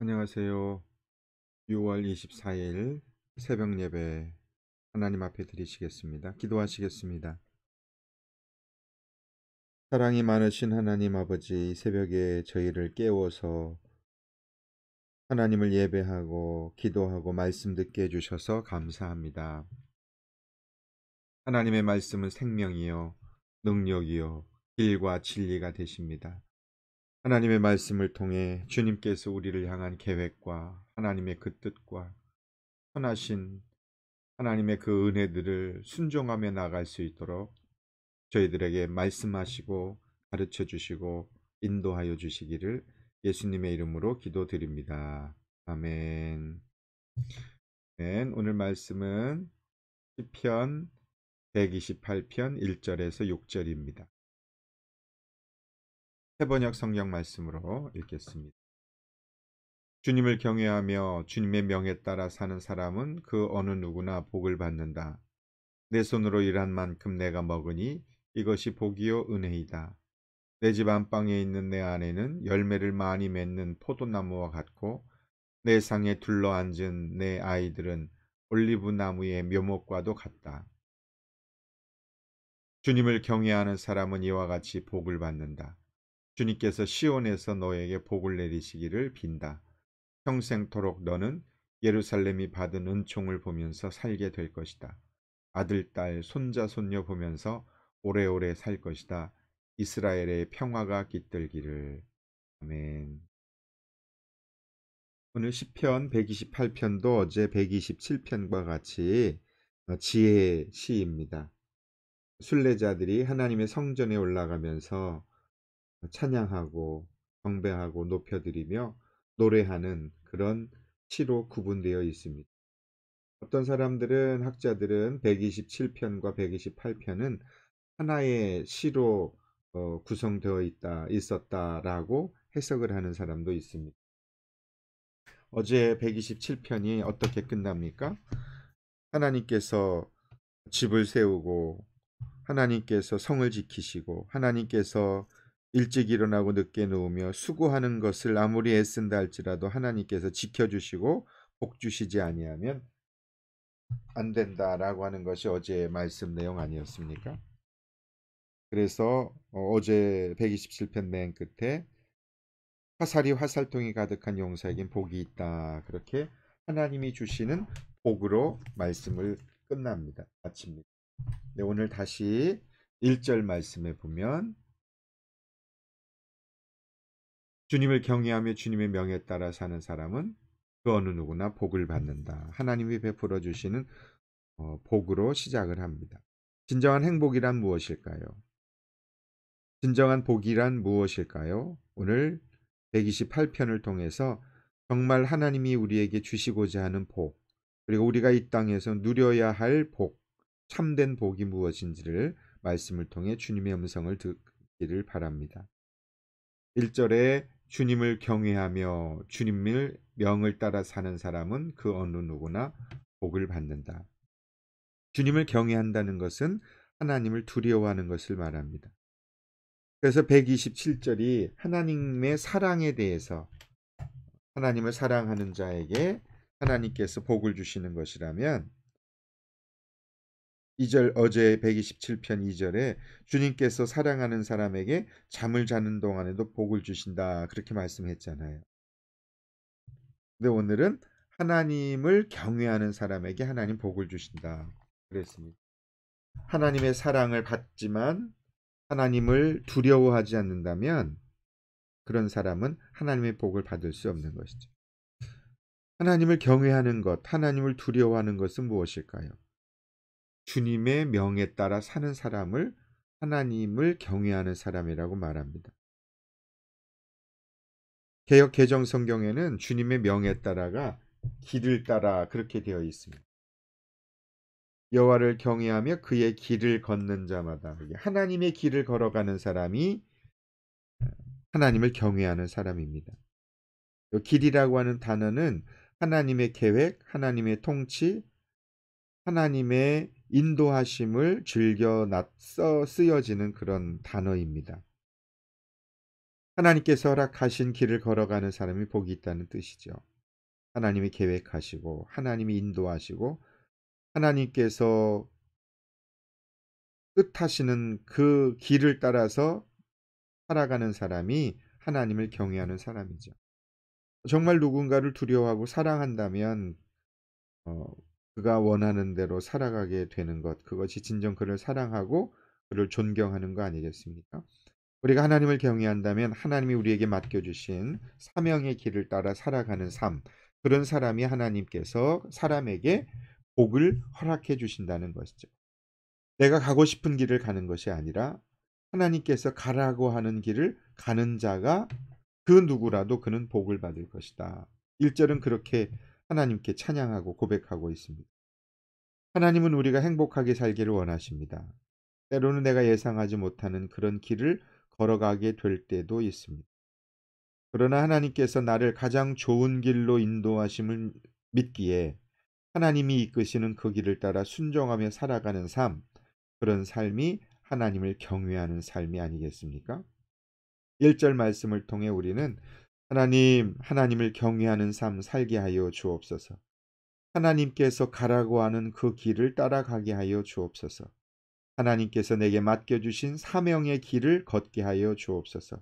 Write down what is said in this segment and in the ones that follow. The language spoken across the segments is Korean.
안녕하세요. 6월 24일 새벽 예배 하나님 앞에 드리시겠습니다. 기도하시겠습니다. 사랑이 많으신 하나님 아버지, 이 새벽에 저희를 깨워서 하나님을 예배하고 기도하고 말씀 듣게 해주셔서 감사합니다. 하나님의 말씀은 생명이요 능력이요 길과 진리가 되십니다. 하나님의 말씀을 통해 주님께서 우리를 향한 계획과 하나님의 그 뜻과 선하신 하나님의 그 은혜들을 순종하며 나갈 수 있도록 저희들에게 말씀하시고 가르쳐 주시고 인도하여 주시기를 예수님의 이름으로 기도드립니다. 아멘. 아멘. 오늘 말씀은 시편 128편 1절에서 6절입니다. 해번역 성경 말씀으로 읽겠습니다. 주님을 경외하며 주님의 명에 따라 사는 사람은 그 어느 누구나 복을 받는다. 내 손으로 일한 만큼 내가 먹으니 이것이 복이요 은혜이다. 내 집 안방에 있는 내 아내는 열매를 많이 맺는 포도나무와 같고 내 상에 둘러앉은 내 아이들은 올리브 나무의 묘목과도 같다. 주님을 경외하는 사람은 이와 같이 복을 받는다. 주님께서 시온에서 너에게 복을 내리시기를 빈다. 평생토록 너는 예루살렘이 받은 은총을 보면서 살게 될 것이다. 아들, 딸, 손자, 손녀 보면서 오래오래 살 것이다. 이스라엘의 평화가 깃들기를. 아멘. 오늘 시편 128편도 어제 127편과 같이 지혜 시입니다. 순례자들이 하나님의 성전에 올라가면서 찬양하고 경배하고 높여드리며 노래하는 그런 시로 구분되어 있습니다. 어떤 사람들은 학자들은 127편과 128편은 하나의 시로 구성되어 있었다라고 해석을 하는 사람도 있습니다. 어제 127편이 어떻게 끝납니까? 하나님께서 집을 세우고 하나님께서 성을 지키시고 하나님께서 일찍 일어나고 늦게 누우며 수고하는 것을 아무리 애쓴다 할지라도 하나님께서 지켜주시고 복 주시지 아니하면 안 된다라고 하는 것이 어제의 말씀 내용 아니었습니까? 그래서 어제 127편 맨 끝에 화살이 화살통이 가득한 용사에겐 복이 있다. 그렇게 하나님이 주시는 복으로 말씀을 끝납니다. 마칩니다. 네, 오늘 다시 1절 말씀에 보면 주님을 경외하며 주님의 명에 따라 사는 사람은 그 어느 누구나 복을 받는다. 하나님이 베풀어 주시는 복으로 시작을 합니다. 진정한 행복이란 무엇일까요? 진정한 복이란 무엇일까요? 오늘 128편을 통해서 정말 하나님이 우리에게 주시고자 하는 복, 그리고 우리가 이 땅에서 누려야 할 복, 참된 복이 무엇인지를 말씀을 통해 주님의 음성을 듣기를 바랍니다. 1절에 주님을 경외하며 주님의 명을 따라 사는 사람은 그 어느 누구나 복을 받는다. 주님을 경외한다는 것은 하나님을 두려워하는 것을 말합니다. 그래서 127절이 하나님의 사랑에 대해서 하나님을 사랑하는 자에게 하나님께서 복을 주시는 것이라면 2절 어제 127편 2절에 주님께서 사랑하는 사람에게 잠을 자는 동안에도 복을 주신다 그렇게 말씀했잖아요. 근데 오늘은 하나님을 경외하는 사람에게 하나님 복을 주신다 그랬습니다. 하나님의 사랑을 받지만 하나님을 두려워하지 않는다면 그런 사람은 하나님의 복을 받을 수 없는 것이죠. 하나님을 경외하는 것, 하나님을 두려워하는 것은 무엇일까요? 주님의 명에 따라 사는 사람을 하나님을 경외하는 사람이라고 말합니다. 개역 개정 성경에는 주님의 명에 따라가 길을 따라 그렇게 되어 있습니다. 여호와를 경외하며 그의 길을 걷는 자마다 하나님의 길을 걸어가는 사람이 하나님을 경외하는 사람입니다. 길이라고 하는 단어는 하나님의 계획, 하나님의 통치, 하나님의 인도하심을 즐겨 쓰여지는 그런 단어입니다. 하나님께서 허락하신 길을 걸어가는 사람이 복이 있다는 뜻이죠. 하나님이 계획하시고 하나님이 인도하시고 하나님께서 뜻하시는 그 길을 따라서 살아가는 사람이 하나님을 경외하는 사람이죠. 정말 누군가를 두려워하고 사랑한다면 어 그가 원하는 대로 살아가게 되는 것, 그것이 진정 그를 사랑하고 그를 존경하는 거 아니겠습니까? 우리가 하나님을 경외한다면 하나님이 우리에게 맡겨 주신 사명의 길을 따라 살아가는 삶, 그런 사람이 하나님께서 사람에게 복을 허락해 주신다는 것이죠. 내가 가고 싶은 길을 가는 것이 아니라 하나님께서 가라고 하는 길을 가는 자가 그 누구라도 그는 복을 받을 것이다. 1절은 그렇게 하나님께 찬양하고 고백하고 있습니다. 하나님은 우리가 행복하게 살기를 원하십니다. 때로는 내가 예상하지 못하는 그런 길을 걸어가게 될 때도 있습니다. 그러나 하나님께서 나를 가장 좋은 길로 인도하심을 믿기에 하나님이 이끄시는 그 길을 따라 순종하며 살아가는 삶, 그런 삶이 하나님을 경외하는 삶이 아니겠습니까? 1절 말씀을 통해 우리는 하나님을 경외하는 삶 살게 하여 주옵소서. 하나님께서 가라고 하는 그 길을 따라가게 하여 주옵소서. 하나님께서 내게 맡겨주신 사명의 길을 걷게 하여 주옵소서.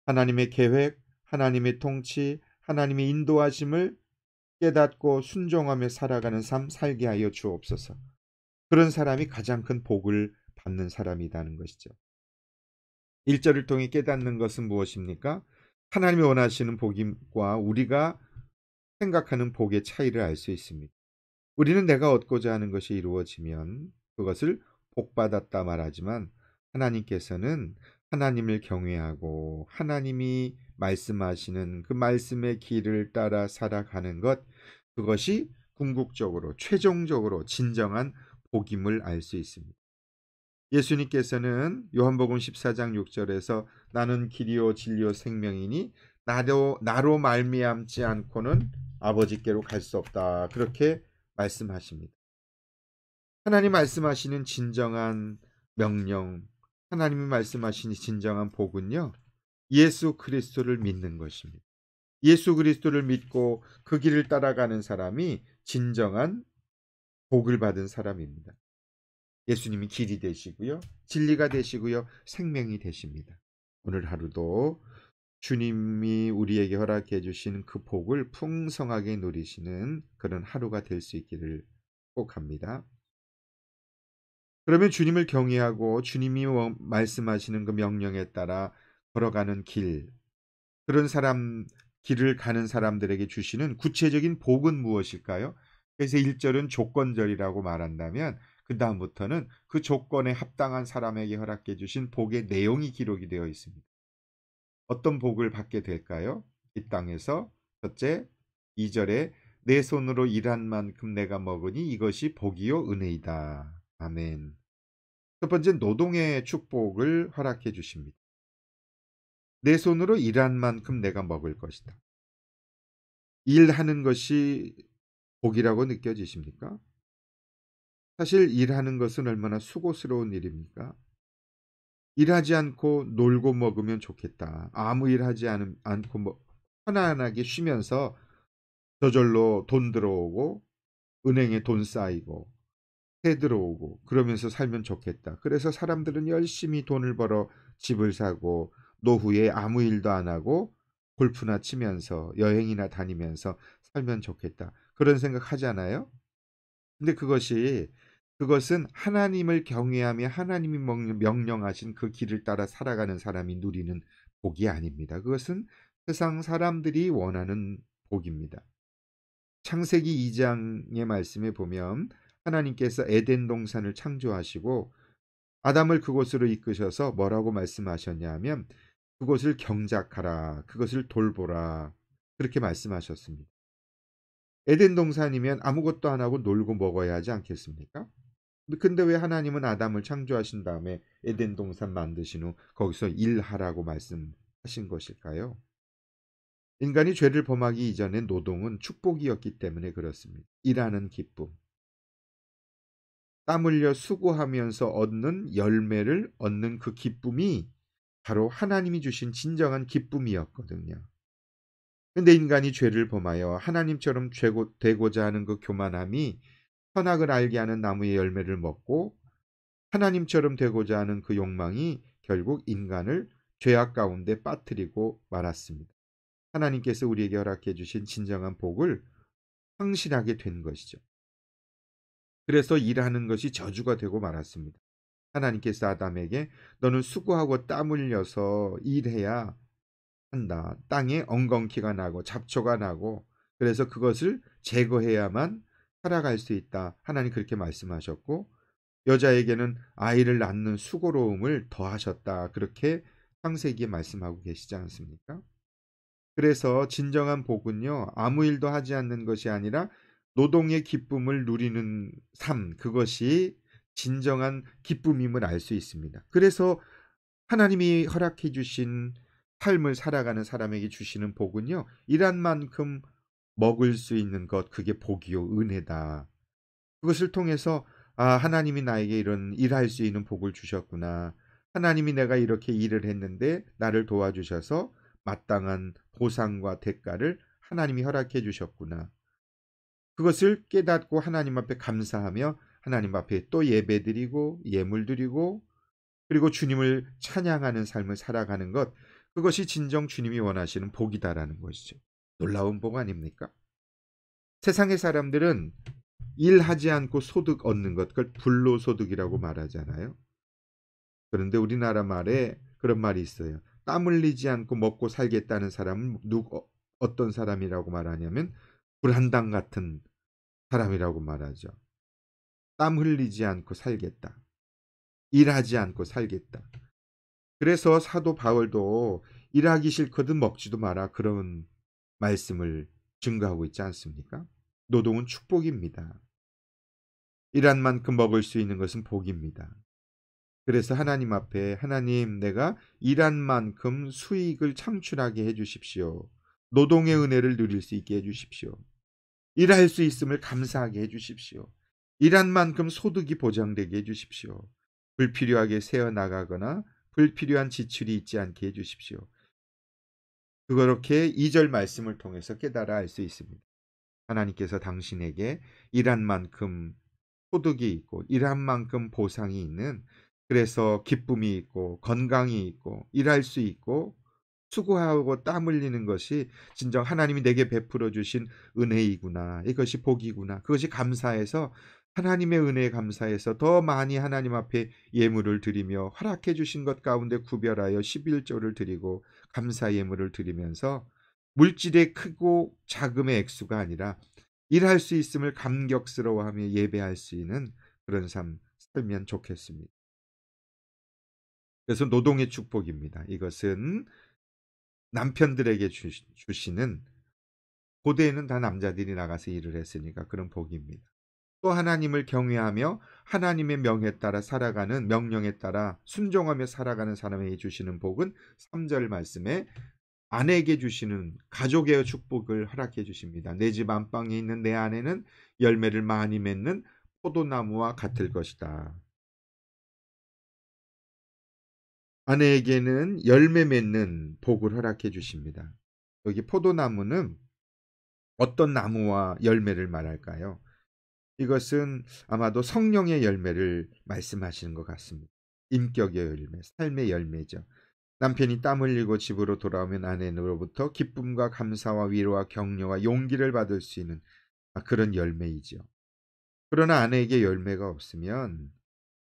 하나님의 계획, 하나님의 통치, 하나님의 인도하심을 깨닫고 순종하며 살아가는 삶 살게 하여 주옵소서. 그런 사람이 가장 큰 복을 받는 사람이라는 것이죠. 1절을 통해 깨닫는 것은 무엇입니까? 하나님이 원하시는 복과 우리가 생각하는 복의 차이를 알 수 있습니다. 우리는 내가 얻고자 하는 것이 이루어지면 그것을 복받았다 말하지만 하나님께서는 하나님을 경외하고 하나님이 말씀하시는 그 말씀의 길을 따라 살아가는 것, 그것이 궁극적으로 최종적으로 진정한 복임을 알 수 있습니다. 예수님께서는 요한복음 14장 6절에서 나는 길이요 진리요 생명이니 나로 말미암지 않고는 아버지께로 갈 수 없다, 그렇게 말씀하십니다. 하나님 말씀하시는 진정한 명령, 하나님이 말씀하시는 진정한 복은요, 예수 그리스도를 믿는 것입니다. 예수 그리스도를 믿고 그 길을 따라가는 사람이 진정한 복을 받은 사람입니다. 예수님이 길이 되시고요, 진리가 되시고요, 생명이 되십니다. 오늘 하루도 주님이 우리에게 허락해 주신 그 복을 풍성하게 누리시는 그런 하루가 될 수 있기를 꼭 합니다. 그러면 주님을 경외하고 주님이 말씀하시는 그 명령에 따라 걸어가는 길, 그런 사람, 길을 가는 사람들에게 주시는 구체적인 복은 무엇일까요? 그래서 1절은 조건절이라고 말한다면 그 다음부터는 그 조건에 합당한 사람에게 허락해 주신 복의 내용이 기록이 되어 있습니다. 어떤 복을 받게 될까요? 이 땅에서 첫째, 2절에 내 손으로 일한 만큼 내가 먹으니 이것이 복이요 은혜이다. 아멘. 첫 번째, 노동의 축복을 허락해 주십니다. 내 손으로 일한 만큼 내가 먹을 것이다. 일하는 것이 복이라고 느껴지십니까? 사실 일하는 것은 얼마나 수고스러운 일입니까? 일하지 않고 놀고 먹으면 좋겠다. 아무 일하지 않고 편안하게 쉬면서 저절로 돈 들어오고 은행에 돈 쌓이고 해 들어오고 그러면서 살면 좋겠다. 그래서 사람들은 열심히 돈을 벌어 집을 사고 노후에 아무 일도 안 하고 골프나 치면서 여행이나 다니면서 살면 좋겠다, 그런 생각 하잖아요. 근데 그것은 하나님을 경외하며 하나님이 명령하신 그 길을 따라 살아가는 사람이 누리는 복이 아닙니다. 그것은 세상 사람들이 원하는 복입니다. 창세기 2장의 말씀에 보면 하나님께서 에덴 동산을 창조하시고 아담을 그곳으로 이끄셔서 뭐라고 말씀하셨냐 하면 그곳을 경작하라, 그것을 돌보라, 그렇게 말씀하셨습니다. 에덴 동산이면 아무것도 안 하고 놀고 먹어야 하지 않겠습니까? 근데 왜 하나님은 아담을 창조하신 다음에 에덴 동산 만드신 후 거기서 일하라고 말씀하신 것일까요? 인간이 죄를 범하기 이전에 노동은 축복이었기 때문에 그렇습니다. 일하는 기쁨, 땀 흘려 수고하면서 얻는 열매를 얻는 그 기쁨이 바로 하나님이 주신 진정한 기쁨이었거든요. 근데 인간이 죄를 범하여 하나님처럼 되고자 하는 그 교만함이 선악을 알게 하는 나무의 열매를 먹고 하나님처럼 되고자 하는 그 욕망이 결국 인간을 죄악 가운데 빠뜨리고 말았습니다. 하나님께서 우리에게 허락해 주신 진정한 복을 상실하게 된 것이죠. 그래서 일하는 것이 저주가 되고 말았습니다. 하나님께서 아담에게 너는 수고하고 땀 흘려서 일해야 한다. 땅에 엉겅퀴가 나고 잡초가 나고 그래서 그것을 제거해야만 살아갈 수 있다. 하나님 그렇게 말씀하셨고 여자에게는 아이를 낳는 수고로움을 더하셨다. 그렇게 창세기에 말씀하고 계시지 않습니까? 그래서 진정한 복은요. 아무 일도 하지 않는 것이 아니라 노동의 기쁨을 누리는 삶, 그것이 진정한 기쁨임을 알 수 있습니다. 그래서 하나님이 허락해 주신 삶을 살아가는 사람에게 주시는 복은요. 일한 만큼 먹을 수 있는 것, 그게 복이요 은혜다. 그것을 통해서 하나님이 나에게 이런 일할 수 있는 복을 주셨구나. 하나님이 내가 이렇게 일을 했는데 나를 도와주셔서 마땅한 보상과 대가를 하나님이 허락해 주셨구나. 그것을 깨닫고 하나님 앞에 감사하며 하나님 앞에 또 예배드리고 예물드리고 그리고 주님을 찬양하는 삶을 살아가는 것, 그것이 진정 주님이 원하시는 복이다라는 것이죠. 놀라운 복 아닙니까? 세상의 사람들은 일하지 않고 소득 얻는 것, 그걸 불로소득이라고 말하잖아요. 그런데 우리나라 말에 그런 말이 있어요. 땀 흘리지 않고 먹고 살겠다는 사람은 어떤 사람이라고 말하냐면 불한당 같은 사람이라고 말하죠. 땀 흘리지 않고 살겠다. 일하지 않고 살겠다. 그래서 사도 바울도 일하기 싫거든 먹지도 마라 그런 말씀을 증거하고 있지 않습니까? 노동은 축복입니다. 일한 만큼 먹을 수 있는 것은 복입니다. 그래서 하나님 앞에 하나님 내가 일한 만큼 수익을 창출하게 해 주십시오. 노동의 은혜를 누릴 수 있게 해 주십시오. 일할 수 있음을 감사하게 해 주십시오. 일한 만큼 소득이 보장되게 해 주십시오. 불필요하게 새어 나가거나 불필요한 지출이 있지 않게 해 주십시오. 그렇게 2절 말씀을 통해서 깨달아 알 수 있습니다. 하나님께서 당신에게 일한 만큼 소득이 있고 일한 만큼 보상이 있는 그래서 기쁨이 있고 건강이 있고 일할 수 있고 수고하고 땀 흘리는 것이 진정 하나님이 내게 베풀어 주신 은혜이구나. 이것이 복이구나. 그것이 감사해서 하나님의 은혜에 감사해서 더 많이 하나님 앞에 예물을 드리며 허락해 주신 것 가운데 구별하여 11조를 드리고 감사 예물을 드리면서 물질의 크고 작음의 액수가 아니라 일할 수 있음을 감격스러워하며 예배할 수 있는 그런 삶 살면 좋겠습니다. 그래서 노동의 축복입니다. 이것은 남편들에게 주시는 고대에는 다 남자들이 나가서 일을 했으니까 그런 복입니다. 또 하나님을 경외하며 하나님의 명에 따라 살아가는 명령에 따라 순종하며 살아가는 사람에게 주시는 복은 3절 말씀에 아내에게 주시는 가족의 축복을 허락해 주십니다. 내 집 안방에 있는 내 아내는 열매를 많이 맺는 포도나무와 같을 것이다. 아내에게는 열매 맺는 복을 허락해 주십니다. 여기 포도나무는 어떤 나무와 열매를 말할까요? 이것은 아마도 성령의 열매를 말씀하시는 것 같습니다. 인격의 열매, 삶의 열매죠. 남편이 땀 흘리고 집으로 돌아오면 아내로부터 기쁨과 감사와 위로와 격려와 용기를 받을 수 있는 그런 열매이죠. 그러나 아내에게 열매가 없으면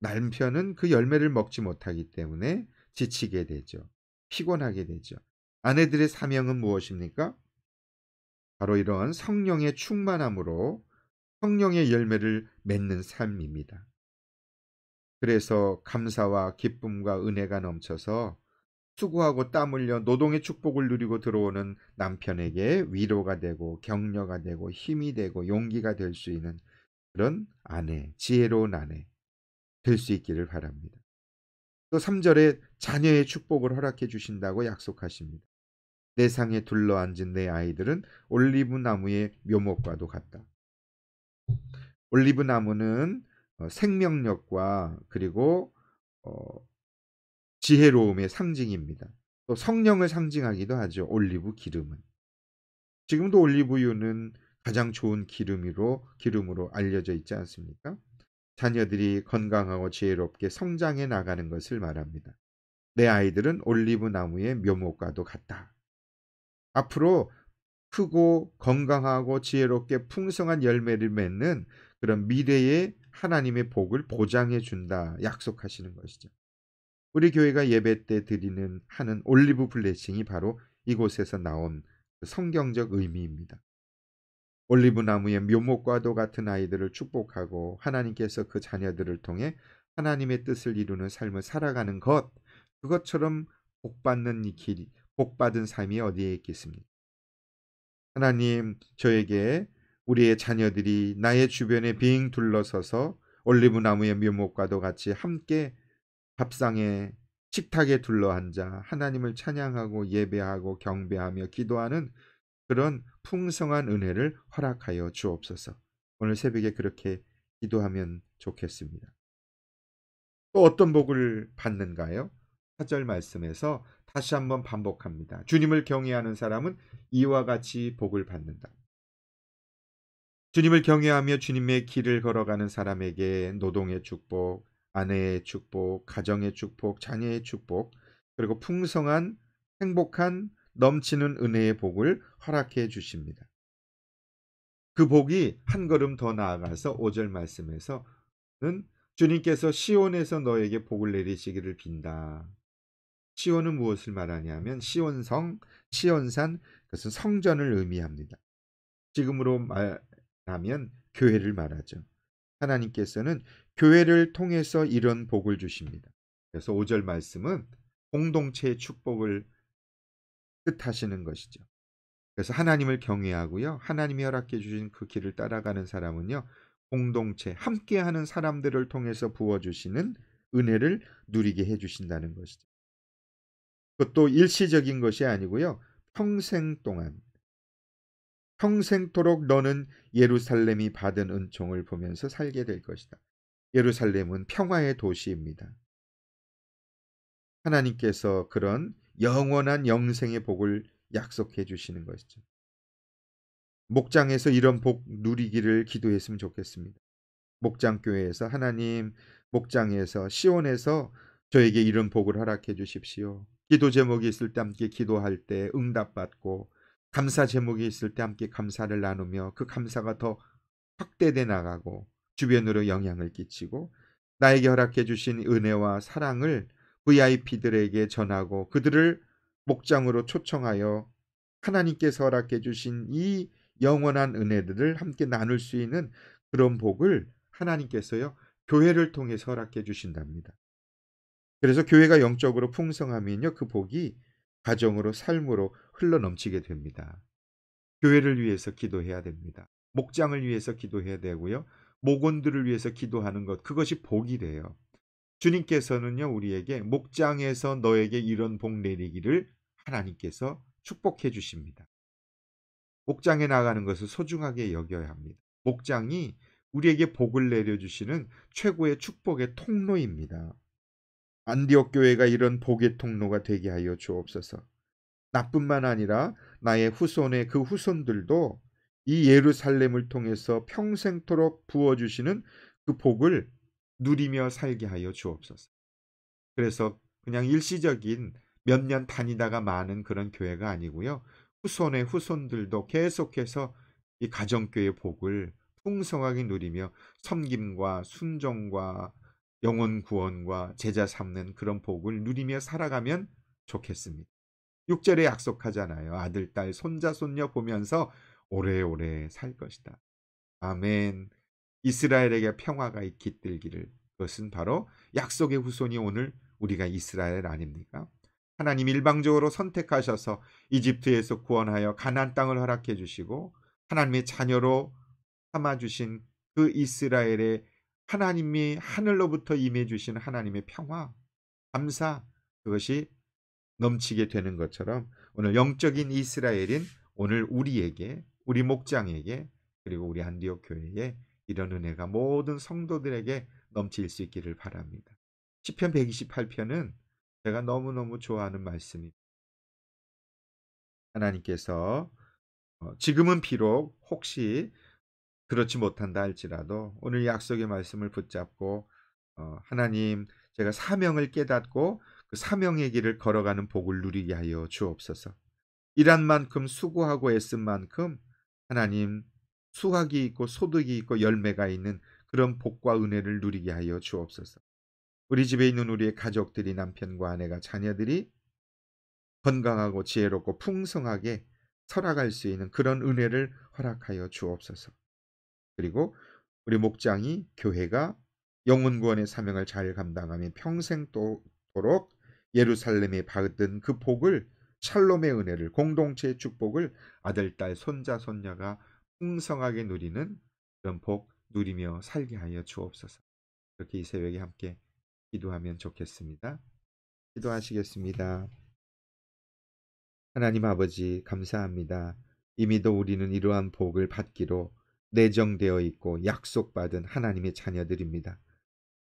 남편은 그 열매를 먹지 못하기 때문에 지치게 되죠. 피곤하게 되죠. 아내들의 사명은 무엇입니까? 바로 이런 성령의 충만함으로 성령의 열매를 맺는 삶입니다. 그래서 감사와 기쁨과 은혜가 넘쳐서 수고하고 땀 흘려 노동의 축복을 누리고 들어오는 남편에게 위로가 되고 격려가 되고 힘이 되고 용기가 될 수 있는 그런 아내, 지혜로운 아내 될 수 있기를 바랍니다. 또 3절에 자녀의 축복을 허락해 주신다고 약속하십니다. 내 상에 둘러앉은 내 아이들은 올리브 나무의 묘목과도 같다. 올리브 나무는 생명력과 그리고 어, 지혜로움의 상징입니다. 또 성령을 상징하기도 하죠. 올리브 기름은. 지금도 올리브유는 가장 좋은 기름으로 알려져 있지 않습니까? 자녀들이 건강하고 지혜롭게 성장해 나가는 것을 말합니다. 내 아이들은 올리브 나무의 묘목과도 같다. 앞으로 크고 건강하고 지혜롭게 풍성한 열매를 맺는 그런 미래의 하나님의 복을 보장해 준다 약속하시는 것이죠. 우리 교회가 예배 때 드리는 하는 올리브 블레싱이 바로 이곳에서 나온 그 성경적 의미입니다. 올리브 나무의 묘목과도 같은 아이들을 축복하고 하나님께서 그 자녀들을 통해 하나님의 뜻을 이루는 삶을 살아가는 것, 그것처럼 복받는 이 길, 복받은 삶이 어디에 있겠습니까? 하나님, 저에게 우리의 자녀들이 나의 주변에 빙 둘러서서 올리브 나무의 묘목과도 같이 함께 밥상에 식탁에 둘러앉아 하나님을 찬양하고 예배하고 경배하며 기도하는 그런 풍성한 은혜를 허락하여 주옵소서. 오늘 새벽에 그렇게 기도하면 좋겠습니다. 또 어떤 복을 받는가요? 4절 말씀에서 다시 한번 반복합니다. 주님을 경외하는 사람은 이와 같이 복을 받는다. 주님을 경외하며 주님의 길을 걸어가는 사람에게 노동의 축복, 아내의 축복, 가정의 축복, 자녀의 축복, 그리고 풍성한 행복한 넘치는 은혜의 복을 허락해 주십니다. 그 복이 한 걸음 더 나아가서 5절 말씀에서는 주님께서 시온에서 너에게 복을 내리시기를 빈다. 시온은 무엇을 말하냐면 시온성, 시온산, 그것은 성전을 의미합니다. 지금으로 말하면 교회를 말하죠. 하나님께서는 교회를 통해서 이런 복을 주십니다. 그래서 5절 말씀은 공동체의 축복을 뜻하시는 것이죠. 그래서 하나님을 경외하고요. 하나님이 허락해 주신 그 길을 따라가는 사람은요. 공동체, 함께하는 사람들을 통해서 부어주시는 은혜를 누리게 해주신다는 것이죠. 그것도 일시적인 것이 아니고요. 평생 동안, 평생토록 너는 예루살렘이 받은 은총을 보면서 살게 될 것이다. 예루살렘은 평화의 도시입니다. 하나님께서 그런 영원한 영생의 복을 약속해 주시는 것이죠. 목장에서 이런 복 누리기를 기도했으면 좋겠습니다. 목장교회에서 하나님, 목장에서 시온에서 저에게 이런 복을 허락해 주십시오. 기도 제목이 있을 때 함께 기도할 때 응답받고, 감사 제목이 있을 때 함께 감사를 나누며 그 감사가 더 확대돼 나가고 주변으로 영향을 끼치고, 나에게 허락해 주신 은혜와 사랑을 VIP들에게 전하고 그들을 목장으로 초청하여 하나님께서 허락해 주신 이 영원한 은혜들을 함께 나눌 수 있는 그런 복을 하나님께서요, 교회를 통해서 허락해 주신답니다. 그래서 교회가 영적으로 풍성하면요, 그 복이 가정으로 삶으로 흘러넘치게 됩니다. 교회를 위해서 기도해야 됩니다. 목장을 위해서 기도해야 되고요. 목원들을 위해서 기도하는 것, 그것이 복이 돼요. 주님께서는요, 우리에게 목장에서 너에게 이런 복 내리기를 하나님께서 축복해 주십니다. 목장에 나가는 것을 소중하게 여겨야 합니다. 목장이 우리에게 복을 내려주시는 최고의 축복의 통로입니다. 안디옥 교회가 이런 복의 통로가 되게 하여 주옵소서. 나뿐만 아니라 나의 후손의 그 후손들도 이 예루살렘을 통해서 평생토록 부어주시는 그 복을 누리며 살게 하여 주옵소서. 그래서 그냥 일시적인 몇 년 다니다가 마는 그런 교회가 아니고요. 후손의 후손들도 계속해서 이 가정교회 복을 풍성하게 누리며 섬김과 순종과 영혼 구원과 제자 삼는 그런 복을 누리며 살아가면 좋겠습니다. 6절에 약속하잖아요. 아들, 딸, 손자, 손녀 보면서 오래오래 살 것이다. 아멘. 이스라엘에게 평화가 깃들기를. 그것은 바로 약속의 후손이 오늘 우리가 이스라엘 아닙니까? 하나님 일방적으로 선택하셔서 이집트에서 구원하여 가나안 땅을 허락해 주시고 하나님의 자녀로 삼아 주신 그 이스라엘의 하나님이 하늘로부터 임해 주신 하나님의 평화, 감사, 그것이 넘치게 되는 것처럼 오늘 영적인 이스라엘인 오늘 우리에게, 우리 목장에게, 그리고 우리 안디옥 교회에 이런 은혜가 모든 성도들에게 넘칠 수 있기를 바랍니다. 시편 128편은 제가 너무너무 좋아하는 말씀입니다. 하나님께서 지금은 비록 혹시 그렇지 못한다 할지라도 오늘 약속의 말씀을 붙잡고 하나님 제가 사명을 깨닫고 그 사명의 길을 걸어가는 복을 누리게 하여 주옵소서. 일한 만큼 수고하고 애쓴 만큼 하나님 수확이 있고 소득이 있고 열매가 있는 그런 복과 은혜를 누리게 하여 주옵소서. 우리 집에 있는 우리의 가족들이 남편과 아내가 자녀들이 건강하고 지혜롭고 풍성하게 살아갈 수 있는 그런 은혜를 허락하여 주옵소서. 그리고 우리 목장이 교회가 영혼 구원의 사명을 잘 감당하며 평생도록 예루살렘에 받은 그 복을 샬롬의 은혜를 공동체의 축복을 아들, 딸, 손자, 손녀가 풍성하게 누리는 그런 복 누리며 살게 하여 주옵소서. 그렇게 이 새벽에 함께 기도하면 좋겠습니다. 기도하시겠습니다. 하나님 아버지 감사합니다. 이미도 우리는 이러한 복을 받기로 내정되어 있고 약속받은 하나님의 자녀들입니다.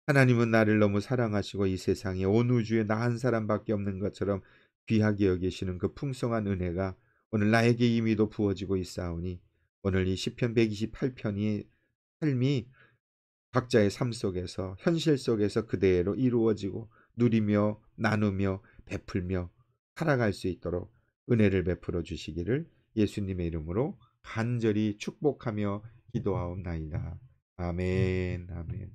하나님은 나를 너무 사랑하시고 이 세상에 온 우주에 나 한 사람밖에 없는 것처럼 귀하게 여기시는 그 풍성한 은혜가 오늘 나에게 이미도 부어지고 있사오니 오늘 이 시편 128편의 삶이 각자의 삶 속에서 현실 속에서 그대로 이루어지고 누리며 나누며 베풀며 살아갈 수 있도록 은혜를 베풀어 주시기를 예수님의 이름으로 간절히 축복하며 기도하옵나이다. 아멘. 아멘.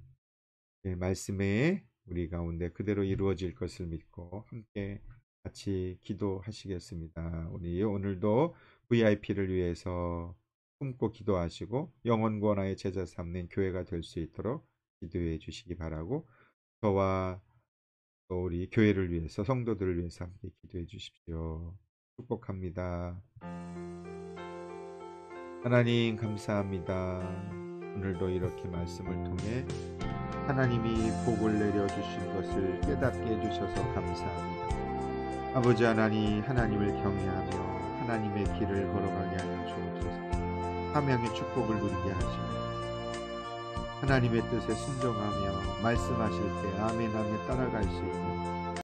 네, 말씀에 우리 가운데 그대로 이루어질 것을 믿고 함께 같이 기도하시겠습니다. 우리 오늘도 VIP를 위해서 품고 기도하시고 영혼 구원하의 제자 삼는 교회가 될 수 있도록 기도해 주시기 바라고 저와 또 우리 교회를 위해서 성도들을 위해서 함께 기도해 주십시오. 축복합니다. 하나님 감사합니다. 오늘도 이렇게 말씀을 통해 하나님이 복을 내려주신 것을 깨닫게 해주셔서 감사합니다. 아버지 하나님, 하나님을 경외하며 하나님의 길을 걸어가게 하여 주옵소서. 사명의 축복을 누리게 하시고 하나님의 뜻에 순종하며 말씀하실 때 아멘 하며 따라갈 수 있는